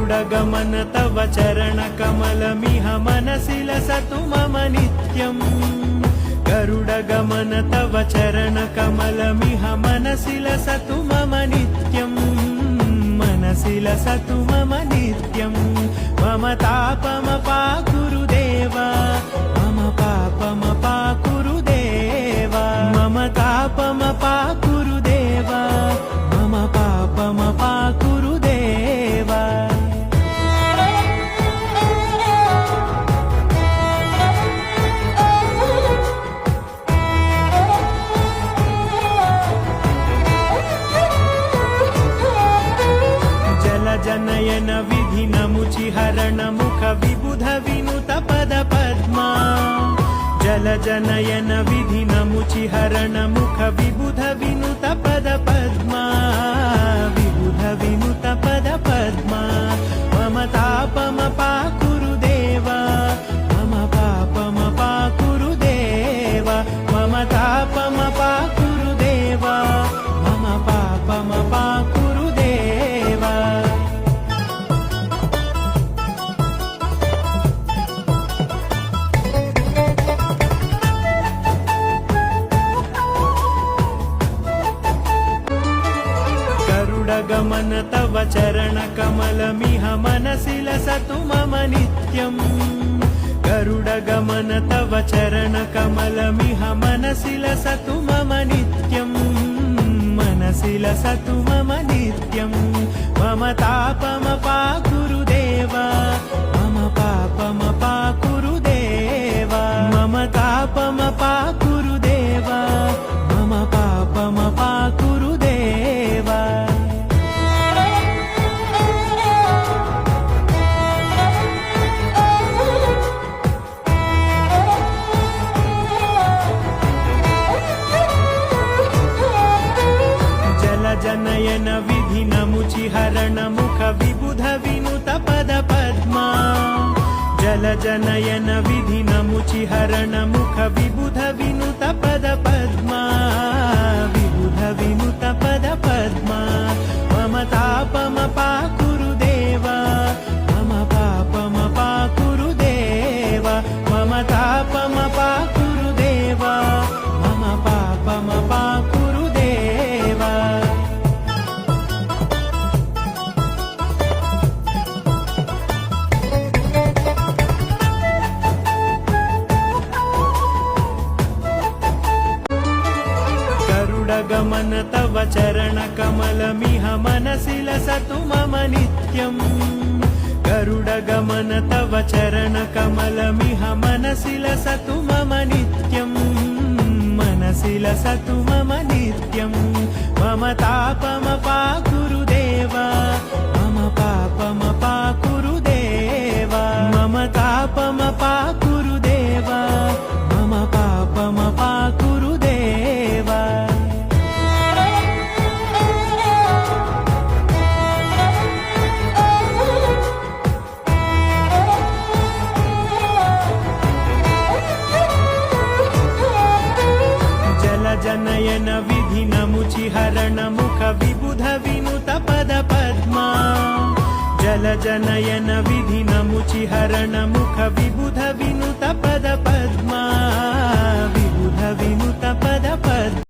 गरुडगमन तव चरणकमलमिह मनसि लसतु मम नित्यम् गरुडगमन तव चरणकमलमिह मनसि लसतु मम नित्यम् मनसि लसतु मम नित्यम् मम तापमपाकुरु देवा मम पापमपाकुरु देवा मम तापमपाकुरु देवा मम पापमपाकुरु देवा जनयन विधिनमुचिहरण मुख विबुध विनुत पद पद्मा जल जनयन विधिनमुचिहरण मुख विबुध विनुत पद पद्मा विबुध विनुत पद पद्मा मम तापमपाकुरु देवा मम पापमपाकुरु देवा मम तापमपाकुरु देवा मम पापमपाकुरु देवा गरुडगमन तव चरणकमलमिह मनसि लसतु मम नित्यम् गरुडगमन तव चरणकमलमिह मनसि लसतु मम नित्यम् मनसि लसतु मम नित्यम् मम तापमपाकुरु देवा मम पापमपाकुरु देवा मम तापमपाकुरु देवा मम पापमपाकुरु देवा जनयन विधिनमुचिहरण मुख विबुध विनुत पद पद्मा जल जनयन विधिनमुचिहरण मुख विबुध विनुत पद पद्मा विबुध विनुत पद पद्मा मम तापमपाकुरु देवा मम पापमपाकुरु देवा मम तापमपाकुरु देवा मम पापमपाकुरु देवा गरुडगमन तव चरणकमलमिह मनसि लसतु मम नित्यम् गरुडगमन तव चरणकमलमिह मनसि लसतु मम नित्यम् मनसि लसतु मम नित्यम् मम तापमपाकुरु देवा मम पापमपाकुरु देवा मम तापमपाकुरु देवा मम पापमपाकुरु देवा जनयन विधिनमुचिहरण मुख विबुध विनुत पद पद्मा जल जनयन विधिनमुचिहरण मुख विबुध विनुत पद पद्मा विबुध विनुत पद पद्मा